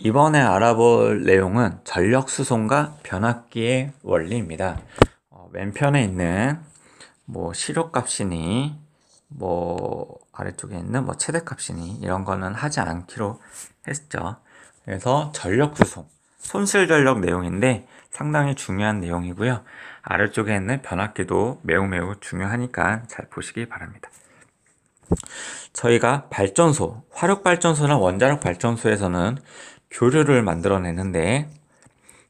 이번에 알아볼 내용은 전력 수송과 변압기의 원리입니다. 왼편에 있는 시료값이니 아래쪽에 있는 최대값이니 이런 거는 하지 않기로 했죠. 그래서 전력 수송, 손실 전력 내용인데 상당히 중요한 내용이고요. 아래쪽에 있는 변압기도 매우 중요하니까 잘 보시기 바랍니다. 저희가 발전소, 화력발전소나 원자력 발전소에서는 교류를 만들어내는데,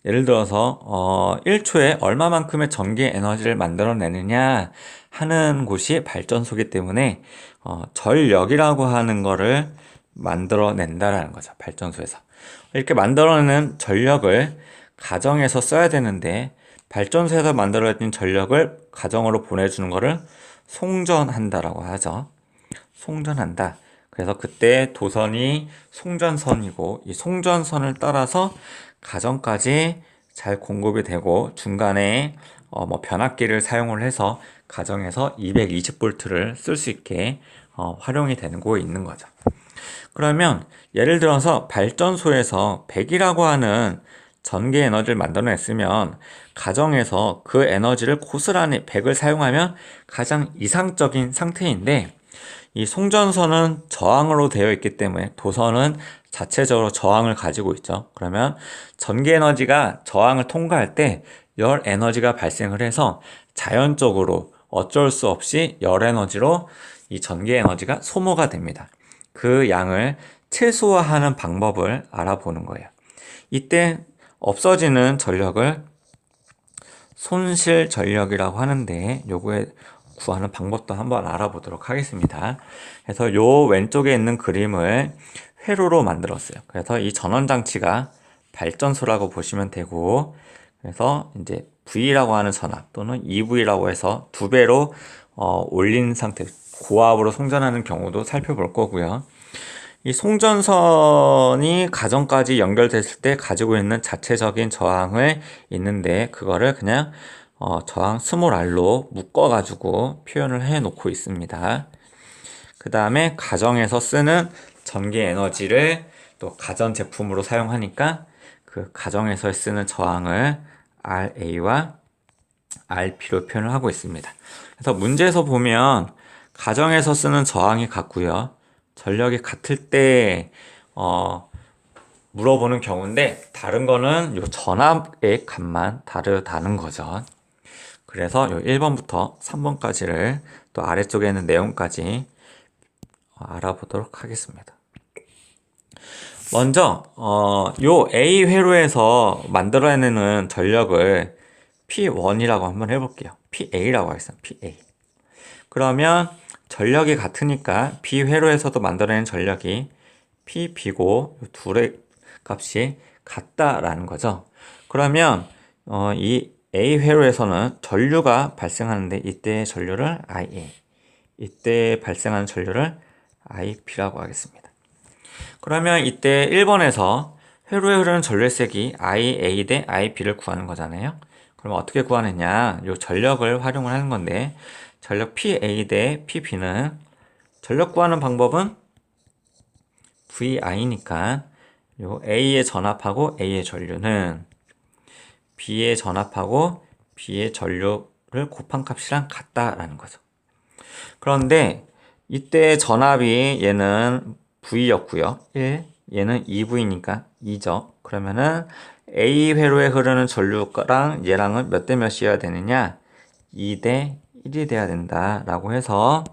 예를 들어서 1초에 얼마만큼의 전기 에너지를 만들어내느냐 하는 곳이 발전소이기 때문에 전력이라고 하는 거를 만들어낸다라는 거죠. 발전소에서. 이렇게 만들어내는 전력을 가정에서 써야 되는데, 발전소에서 만들어진 전력을 가정으로 보내주는 거를 송전한다라고 하죠. 송전한다. 그래서 그때 도선이 송전선이고, 이 송전선을 따라서 가정까지 잘 공급이 되고, 중간에 변압기를 사용을 해서 가정에서 220V를 쓸 수 있게 활용이 되고 있는 거죠. 그러면 예를 들어서 발전소에서 100이라고 하는 전기 에너지를 만들어냈으면 가정에서 그 에너지를 고스란히 100을 사용하면 가장 이상적인 상태인데, 이 송전선은 저항으로 되어 있기 때문에 도선은 자체적으로 저항을 가지고 있죠. 그러면 전기 에너지가 저항을 통과할 때 열 에너지가 발생을 해서 자연적으로 어쩔 수 없이 열 에너지로 이 전기 에너지가 소모가 됩니다. 그 양을 최소화하는 방법을 알아보는 거예요. 이때 없어지는 전력을 손실 전력이라고 하는데, 요거에 구하는 방법도 한번 알아보도록 하겠습니다. 그래서 요 왼쪽에 있는 그림을 회로로 만들었어요. 그래서 이 전원장치가 발전소라고 보시면 되고, 그래서 이제 V라고 하는 전압 또는 EV라고 해서 두 배로 올린 상태, 고압으로 송전하는 경우도 살펴볼 거고요. 이 송전선이 가정까지 연결됐을 때 가지고 있는 자체적인 저항을 있는데, 그거를 그냥 저항 스몰 r로 묶어가지고 표현을 해 놓고 있습니다. 그 다음에 가정에서 쓰는 전기 에너지를 또 가전 제품으로 사용하니까 그 가정에서 쓰는 저항을 RA와 RP로 표현을 하고 있습니다. 그래서 문제에서 보면 가정에서 쓰는 저항이 같고요. 전력이 같을 때 물어보는 경우인데, 다른 거는 요 전압의 값만 다르다는 거죠. 그래서 요 1번부터 3번까지를 또 아래쪽에 있는 내용까지 알아보도록 하겠습니다. 먼저 요 A 회로에서 만들어내는 전력을 P1이라고 한번 해볼게요. PA라고 하겠습니다. PA. 그러면 전력이 같으니까 B 회로에서도 만들어내는 전력이 PB고 둘의 값이 같다라는 거죠. 그러면 이 A 회로에서는 전류가 발생하는데, 이때의 전류를 IA, 이때 발생하는 전류를 IP라고 하겠습니다. 그러면 이때 1번에서 회로에 흐르는 전류의 색이 IA 대 IP를 구하는 거잖아요. 그럼 어떻게 구하느냐? 이 전력을 활용을 하는 건데, 전력 PA 대 PB는 전력 구하는 방법은 VI니까 요 A의 전압하고 A의 전류는 B의 전압하고 B의 전류를 곱한 값이랑 같다라는 거죠. 그런데 이때 전압이 얘는 V였고요. 1, 얘는 2V니까 2죠. 그러면은 A 회로에 흐르는 전류랑 얘랑은 몇 대 몇이어야 되느냐? 2 대 1이 돼야 된다라고 해서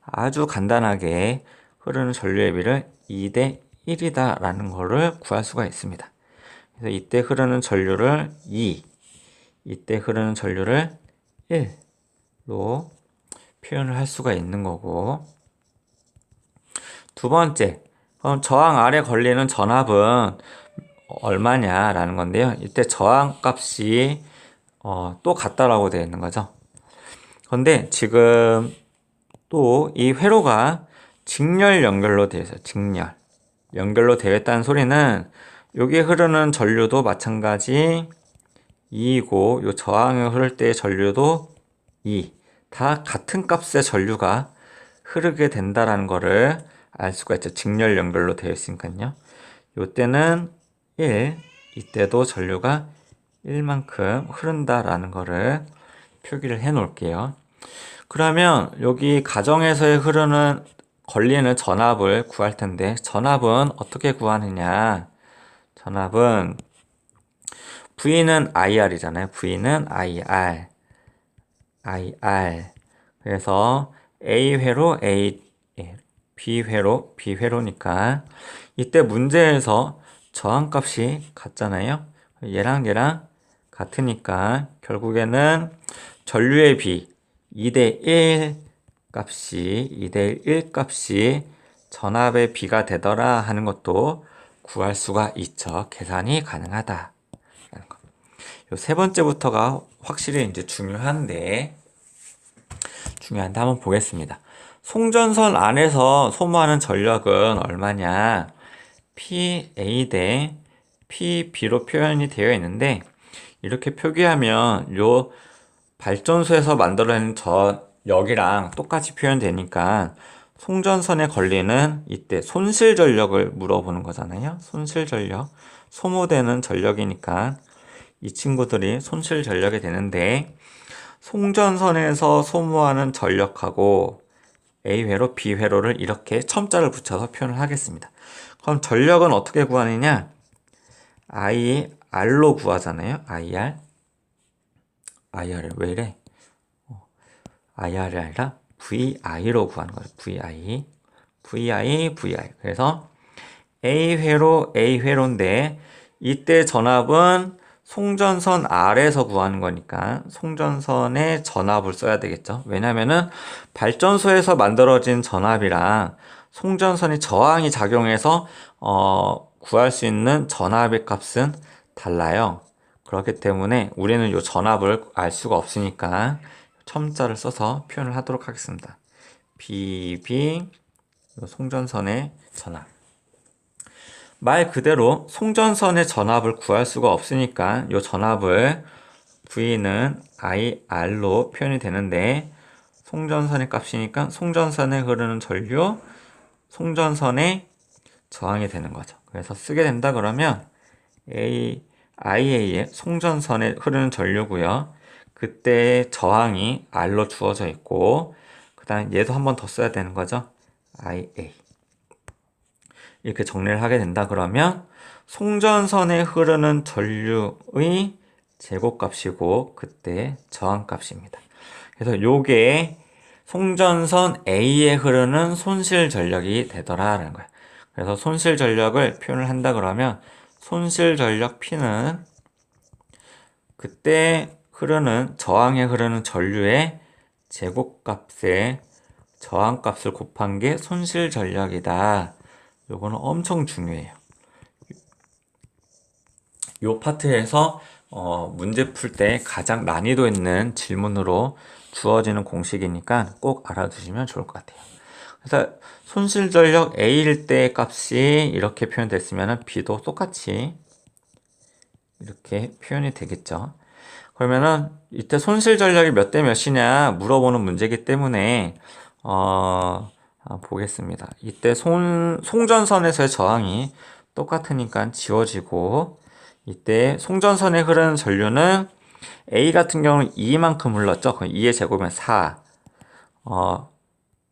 아주 간단하게 흐르는 전류의 비를 2 대 1이다라는 거를 구할 수가 있습니다. 그래서 이때 흐르는 전류를 2, 이때 흐르는 전류를 1로 표현을 할 수가 있는 거고, 두 번째, 그럼 저항 아래 걸리는 전압은 얼마냐라는 건데요. 이때 저항 값이 또 같다라고 되어 있는 거죠. 그런데 지금 또 이 회로가 직렬 연결로 되어 있어요. 직렬 연결로 되어 있다는 소리는 여기에 흐르는 전류도 마찬가지 2이고, 요 저항에 흐를 때의 전류도 2. 다 같은 값의 전류가 흐르게 된다라는 거를 알 수가 있죠. 직렬 연결로 되어 있으니까요. 요때는 1, 이때도 전류가 1만큼 흐른다라는 거를 표기를 해 놓을게요. 그러면 여기 가정에서의 흐르는 걸리는 전압을 구할 텐데 전압은 어떻게 구하느냐? 전압은 V는 IR이잖아요. V는 IR. 그래서 A회로 A, B회로니까 이때 문제에서 저항값이 같잖아요. 얘랑 같으니까 결국에는 전류의 비 2대1 값이 전압의 비가 되더라 하는 것도 구할 수가 있죠. 계산이 가능하다. 요 세 번째부터가 확실히 이제 중요한데 한번 보겠습니다. 송전선 안에서 소모하는 전력은 얼마냐? PA 대 PB로 표현이 되어 있는데 이렇게 표기하면 요 발전소에서 만들어내는 전력이랑 똑같이 표현되니까 송전선에 걸리는 이때 손실 전력을 물어보는 거잖아요. 손실 전력, 소모되는 전력이니까 이 친구들이 손실 전력이 되는데 송전선에서 소모하는 전력하고 A회로 B회로를 이렇게 첨자를 붙여서 표현을 하겠습니다. 그럼 전력은 어떻게 구하느냐? IR로 구하잖아요. IR을 왜 이래? IR이 아니라 VI로 구하는 거예요. VI. 그래서 A회로인데 이때 전압은 송전선 R에서 구하는 거니까 송전선의 전압을 써야 되겠죠. 왜냐면은 발전소에서 만들어진 전압이랑 송전선이 저항이 작용해서 구할 수 있는 전압의 값은 달라요. 그렇기 때문에 우리는 이 전압을 알 수가 없으니까 첨자를 써서 표현을 하도록 하겠습니다. BB 송전선의 전압. 말 그대로 송전선의 전압을 구할 수가 없으니까 이 전압을 V는 IR로 표현이 되는데 송전선의 값이니까 송전선에 흐르는 전류, 송전선의 저항이 되는 거죠. 그래서 쓰게 된다 그러면 IA의 송전선에 흐르는 전류고요. 그때의 저항이 R로 주어져 있고 그 다음 얘도 한 번 더 써야 되는 거죠. IA. 이렇게 정리를 하게 된다 그러면 송전선에 흐르는 전류의 제곱값이고 그때 저항값입니다. 그래서 요게 송전선 A에 흐르는 손실 전력이 되더라라는 거예요. 그래서 손실 전력을 표현을 한다 그러면 손실 전력 P는 그때 흐르는 저항에 흐르는 전류의 제곱값에 저항값을 곱한 게 손실 전력이다. 요거는 엄청 중요해요. 요 파트에서 문제 풀 때 가장 난이도 있는 질문으로 주어지는 공식이니까 꼭 알아두시면 좋을 것 같아요. 그래서 손실 전력 A일 때 값이 이렇게 표현됐으면 B도 똑같이 이렇게 표현이 되겠죠. 그러면은 이때 손실 전력이 몇 대 몇이냐 물어보는 문제이기 때문에 보겠습니다. 이때 송전선에서의 저항이 똑같으니까 지워지고 이때 송전선에 흐르는 전류는 A 같은 경우는 2만큼 흘렀죠. 그럼 2의 제곱이면 4.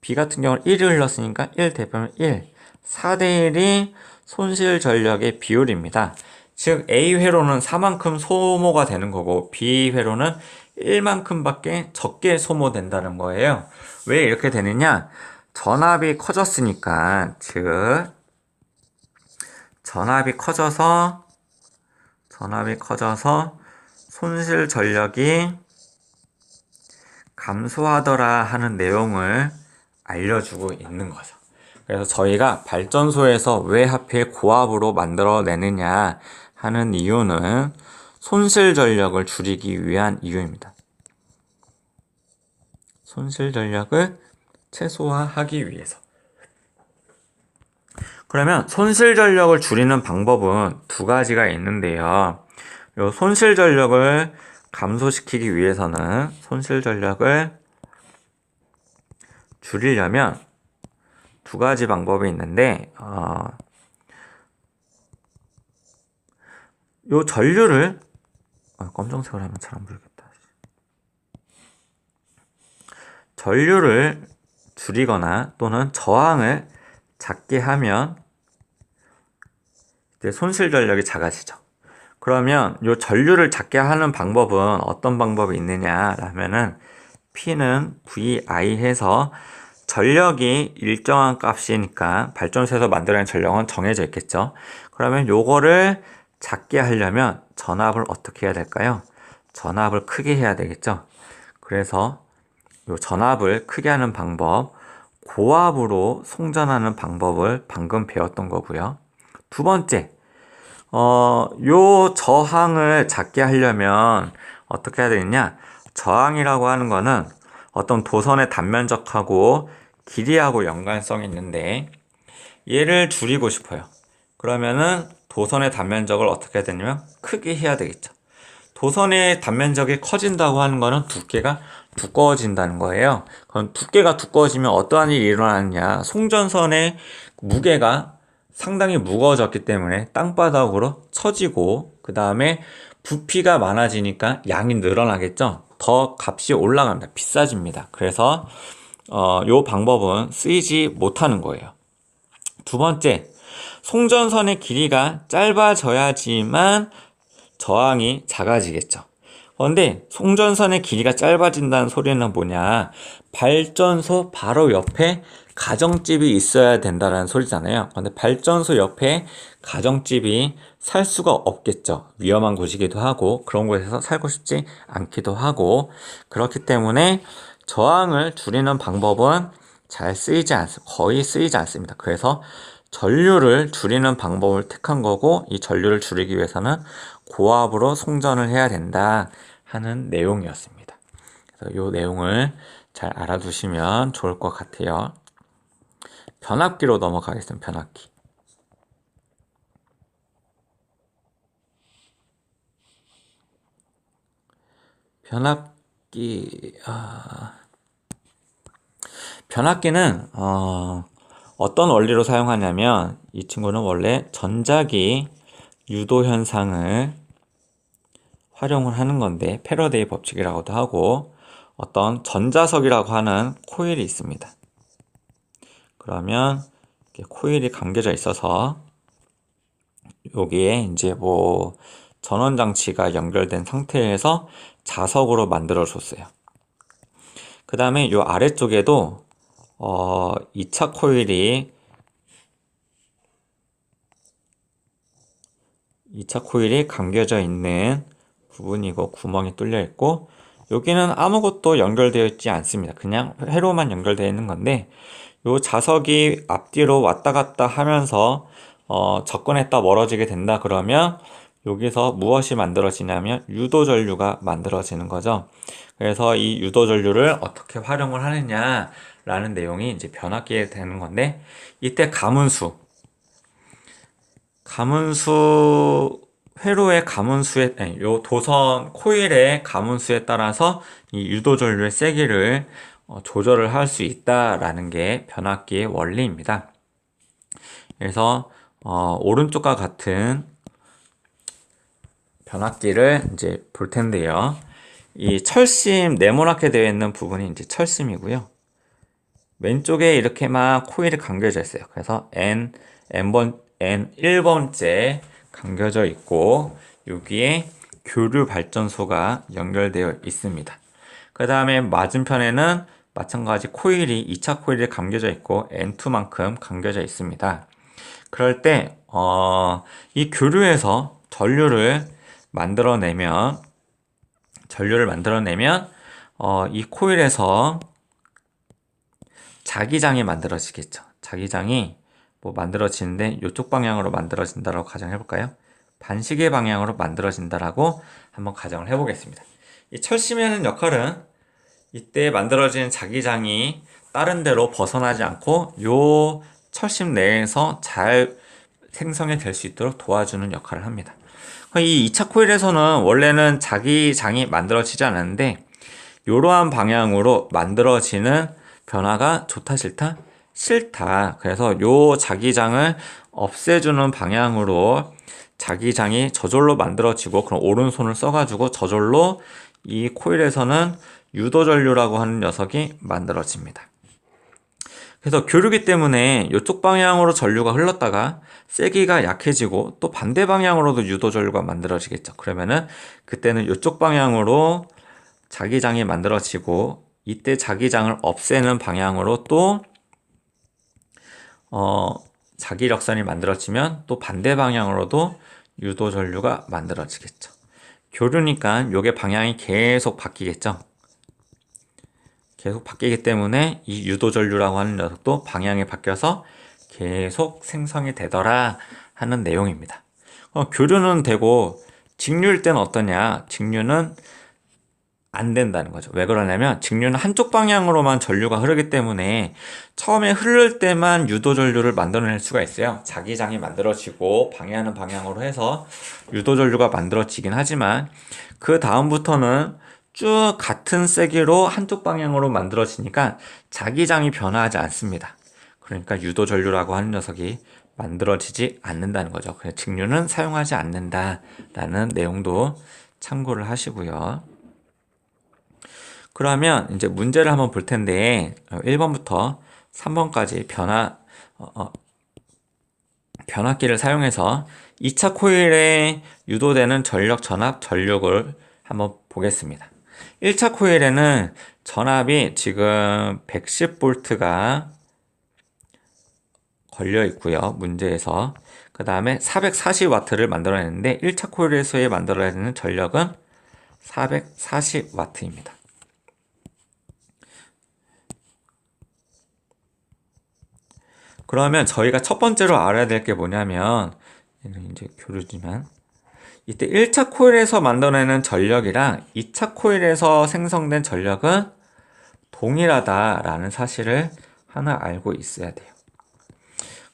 B 같은 경우는 1이 흘렀으니까 1 대표면 1. 4대 1이 손실 전력의 비율입니다. 즉 A회로는 4만큼 소모가 되는 거고 B회로는 1만큼밖에 적게 소모된다는 거예요. 왜 이렇게 되느냐? 전압이 커졌으니까 즉 전압이 커져서 손실 전력이 감소하더라 하는 내용을 알려주고 있는 거죠. 그래서 저희가 발전소에서 왜 하필 고압으로 만들어내느냐 하는 이유는 손실 전력을 줄이기 위한 이유입니다. 손실 전력을 최소화하기 위해서. 그러면 손실 전력을 줄이는 방법은 두 가지가 있는데요. 요 손실 전력을 감소시키기 위해서는 손실 전력을 줄이려면 두 가지 방법이 있는데 요 전류를 검정색으로 하면 잘 안 보이겠다. 전류를 줄이거나 또는 저항을 작게 하면 이제 손실 전력이 작아지죠. 그러면 요 전류를 작게 하는 방법은 어떤 방법이 있느냐 하면은 P는 VI 해서 전력이 일정한 값이니까 발전소에서 만들어낸 전력은 정해져 있겠죠. 그러면 요거를 작게 하려면 전압을 어떻게 해야 될까요? 전압을 크게 해야 되겠죠. 그래서 요 전압을 크게 하는 방법, 고압으로 송전하는 방법을 방금 배웠던 거고요. 두 번째, 요 저항을 작게 하려면 어떻게 해야 되느냐? 저항이라고 하는 거는 어떤 도선의 단면적하고 길이하고 연관성이 있는데 얘를 줄이고 싶어요. 그러면은 도선의 단면적을 어떻게 해야 되냐면 크게 해야 되겠죠. 도선의 단면적이 커진다고 하는 거는 두께가 두꺼워진다는 거예요. 그럼 두께가 두꺼워지면 어떠한 일이 일어나느냐? 송전선의 무게가 상당히 무거워졌기 때문에 땅바닥으로 처지고 그 다음에 부피가 많아지니까 양이 늘어나겠죠. 더 값이 올라갑니다. 비싸집니다. 그래서 요 방법은 쓰이지 못하는 거예요. 두 번째, 송전선의 길이가 짧아져야지만 저항이 작아지겠죠. 그런데 송전선의 길이가 짧아진다는 소리는 뭐냐? 발전소 바로 옆에 가정집이 있어야 된다는 소리잖아요. 그런데 발전소 옆에 가정집이 살 수가 없겠죠. 위험한 곳이기도 하고 그런 곳에서 살고 싶지 않기도 하고 그렇기 때문에 저항을 줄이는 방법은 거의 쓰이지 않습니다. 그래서 전류를 줄이는 방법을 택한 거고 이 전류를 줄이기 위해서는 고압으로 송전을 해야 된다 하는 내용이었습니다. 그래서 이 내용을 잘 알아두시면 좋을 것 같아요. 변압기로 넘어가겠습니다. 변압기. 변압기는 어떤 원리로 사용하냐면 이 친구는 원래 전자기 유도 현상을 활용을 하는 건데 패러데이 법칙이라고도 하고 어떤 전자석이라고 하는 코일이 있습니다. 그러면 이렇게 코일이 감겨져 있어서 여기에 이제 뭐 전원 장치가 연결된 상태에서 자석으로 만들어 줬어요. 그 다음에 요 아래쪽에도 2차 코일이 감겨져 있는 부분이고 구멍이 뚫려 있고 여기는 아무것도 연결되어 있지 않습니다. 그냥 회로만 연결되어 있는 건데 요 자석이 앞뒤로 왔다 갔다 하면서 접근했다 멀어지게 된다 그러면 여기서 무엇이 만들어지냐면 유도전류가 만들어지는 거죠. 그래서 이 유도전류를 어떻게 활용을 하느냐라는 내용이 이제 변압기에 되는 건데 이때 회로의 요 도선 코일의 가문수에 따라서 이 유도전류의 세기를 조절을 할 수 있다라는 게 변압기의 원리입니다. 그래서 오른쪽과 같은 변압기를 이제 볼 텐데요. 이 철심 네모나게 되어 있는 부분이 이제 철심이고요. 왼쪽에 이렇게 막 코일이 감겨져 있어요. 그래서 N1번째 감겨져 있고 여기에 교류 발전소가 연결되어 있습니다. 그 다음에 맞은편에는 마찬가지 2차 코일이 감겨져 있고 N2만큼 감겨져 있습니다. 그럴 때 이 교류에서 전류를 만들어내면 이 코일에서 자기장이 만들어지겠죠. 자기장이 만들어지는데 이쪽 방향으로 만들어진다라고 가정해 볼까요? 반시계 방향으로 만들어진다라고 한번 가정을 해보겠습니다. 이 철심이 하는 역할은 이때 만들어진 자기장이 다른 데로 벗어나지 않고 요 철심 내에서 잘 생성이 될 수 있도록 도와주는 역할을 합니다. 이 2차 코일에서는 원래는 자기장이 만들어지지 않았는데 이러한 방향으로 만들어지는 변화가 좋다 싫다? 싫다. 그래서 요 자기장을 없애주는 방향으로 자기장이 저절로 만들어지고 그럼 오른손을 써가지고 저절로 이 코일에서는 유도전류라고 하는 녀석이 만들어집니다. 그래서 교류기 때문에 이쪽 방향으로 전류가 흘렀다가 세기가 약해지고 또 반대 방향으로도 유도전류가 만들어지겠죠. 그러면은 그때는 이쪽 방향으로 자기장이 만들어지고 이때 자기장을 없애는 방향으로 또 자기력선이 만들어지면 또 반대 방향으로도 유도전류가 만들어지겠죠. 교류니까 요게 방향이 계속 바뀌겠죠. 계속 바뀌기 때문에 이 유도전류라고 하는 녀석도 방향이 바뀌어서 계속 생성이 되더라 하는 내용입니다. 교류는 되고 직류일 때는 어떠냐? 직류는 안 된다는 거죠. 왜 그러냐면 직류는 한쪽 방향으로만 전류가 흐르기 때문에 처음에 흐를 때만 유도전류를 만들어낼 수가 있어요. 자기장이 만들어지고 방해하는 방향으로 해서 유도전류가 만들어지긴 하지만 그 다음부터는 쭉 같은 세기로 한쪽 방향으로 만들어지니까 자기장이 변화하지 않습니다. 그러니까 유도전류라고 하는 녀석이 만들어지지 않는다는 거죠. 그래서 직류는 사용하지 않는다라는 내용도 참고를 하시고요. 그러면 이제 문제를 한번 볼 텐데 1번부터 3번까지 변압기를 사용해서 2차 코일에 유도되는 전력 전압 전력을 한번 보겠습니다. 1차 코일에는 전압이 지금 110V가 걸려 있고요. 문제에서 그 다음에 440W를 만들어냈는데 1차 코일에서의 만들어야 되는 전력은 440W입니다. 그러면 저희가 첫 번째로 알아야 될 게 뭐냐면 이제 교류지만 이때 1차 코일에서 만들어내는 전력이랑 2차 코일에서 생성된 전력은 동일하다라는 사실을 하나 알고 있어야 돼요.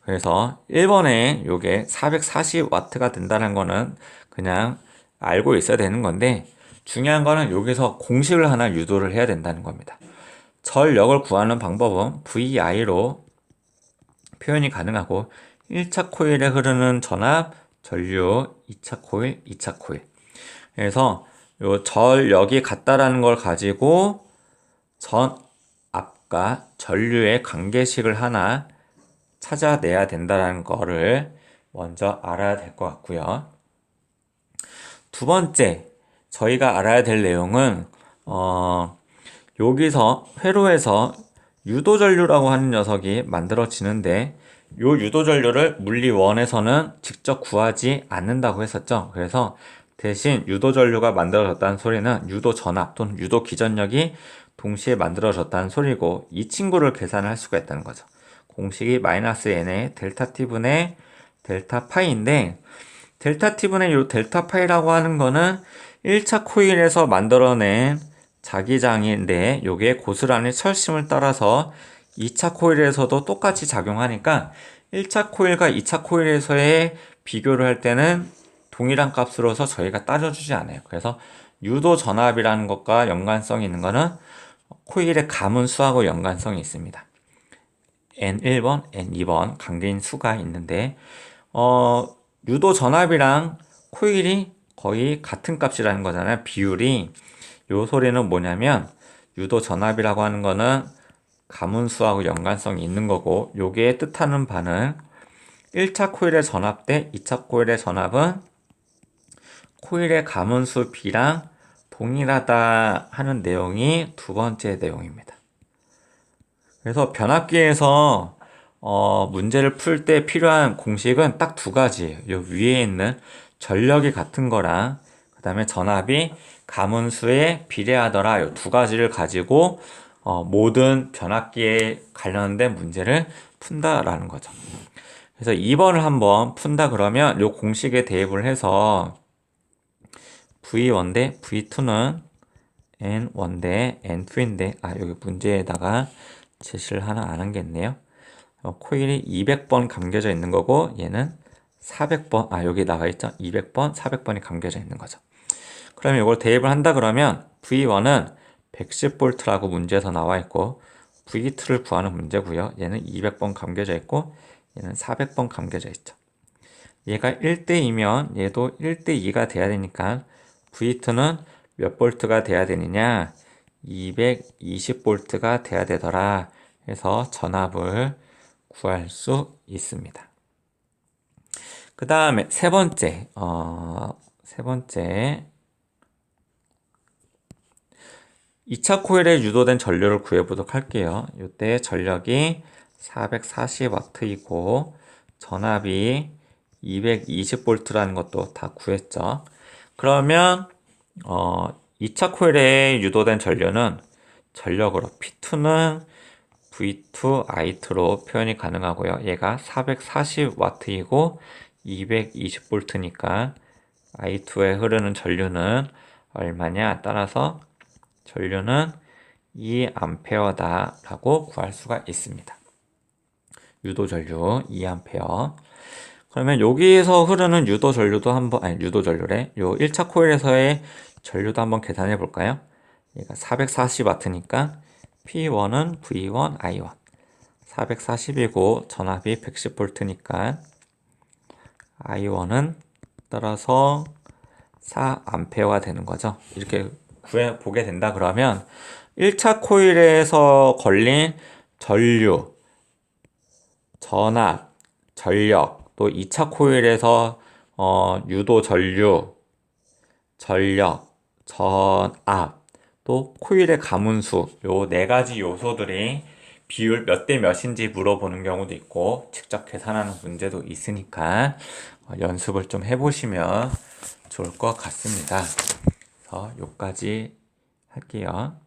그래서 1번에 요게 440W가 된다는 거는 그냥 알고 있어야 되는 건데 중요한 거는 여기서 공식을 하나 유도를 해야 된다는 겁니다. 전력을 구하는 방법은 VI로 표현이 가능하고 1차 코일에 흐르는 전압, 전류, 2차 코일, 2차 코일. 그래서 요 전력이 같다라는 걸 가지고 전압과 전류의 관계식을 하나 찾아내야 된다는 거를 먼저 알아야 될 것 같고요. 두 번째, 저희가 알아야 될 내용은 여기서 회로에서 유도전류라고 하는 녀석이 만들어지는데 요 유도전류를 물리 1에서는 직접 구하지 않는다고 했었죠. 그래서 대신 유도전류가 만들어졌다는 소리는 유도전압 또는 유도기전력이 동시에 만들어졌다는 소리고 이 친구를 계산을 할 수가 있다는 거죠. 공식이 마이너스 n의 델타 t분의 델타 파이인데 델타 t분의 요 델타 파이라고 하는 거는 1차 코일에서 만들어낸 자기장인데 요게 고스란히 철심을 따라서 2차 코일에서도 똑같이 작용하니까 1차 코일과 2차 코일에서의 비교를 할 때는 동일한 값으로서 저희가 따져주지 않아요. 그래서 유도 전압이라는 것과 연관성이 있는 거는 코일의 가문 수하고 연관성이 있습니다. N1번, N2번 강제인 수가 있는데 유도 전압이랑 코일이 거의 같은 값이라는 거잖아요. 비율이. 요 소리는 뭐냐면 유도 전압이라고 하는 거는 가문수하고 연관성이 있는 거고 요게 뜻하는 바는 1차 코일의 전압 대 2차 코일의 전압은 코일의 가문수 B랑 동일하다 하는 내용이 두 번째 내용입니다. 그래서 변압기에서 문제를 풀 때 필요한 공식은 딱 두 가지예요. 요 위에 있는 전력이 같은 거랑 그 다음에 전압이 가문수에 비례하더라 요 두 가지를 가지고 모든 변압기에 관련된 문제를 푼다라는 거죠. 그래서 2번을 한번 푼다 그러면 요 공식에 대입을 해서 V1 대 V2는 N1 대 N2인데 여기 문제에다가 제시를 하나 안 한 게 있네요. 코일이 200번 감겨져 있는 거고 얘는 400번 여기 나와 있죠. 200번, 400번이 감겨져 있는 거죠. 그러면 이걸 대입을 한다 그러면 V1은 110V라고 문제에서 나와 있고 V2를 구하는 문제고요. 얘는 200번 감겨져 있고 얘는 400번 감겨져 있죠. 얘가 1대2면 얘도 1대2가 돼야 되니까 V2는 몇 볼트가 돼야 되느냐? 220볼트가 돼야 되더라. 해서 전압을 구할 수 있습니다. 그 다음에 세 번째 2차 코일에 유도된 전류를 구해보도록 할게요. 이때 전력이 440W이고 전압이 220V라는 것도 다 구했죠. 그러면 2차 코일에 유도된 전류는 전력으로 P2는 V2I2로 표현이 가능하고요. 얘가 440W이고 220V니까 I2에 흐르는 전류는 얼마냐? 따라서 전류는 2A 라고 구할 수가 있습니다. 유도 전류 2A. 그러면 여기에서 흐르는 유도 전류도 유도 전류래. 요 1차 코일에서의 전류도 한번 계산해 볼까요? 얘가 440W니까 P1은 V1, I1. 440이고 전압이 110V니까 I1은 따라서 4A가 되는 거죠. 이렇게 구해보게 된다 그러면 1차 코일에서 걸린 전류, 전압, 전력, 또 2차 코일에서 유도 전류, 전력, 전압, 또 코일의 가문수, 요 네 가지 요소들이 비율 몇 대 몇인지 물어보는 경우도 있고 직접 계산하는 문제도 있으니까 연습을 좀 해보시면 좋을 것 같습니다. 그래서 요까지 할게요.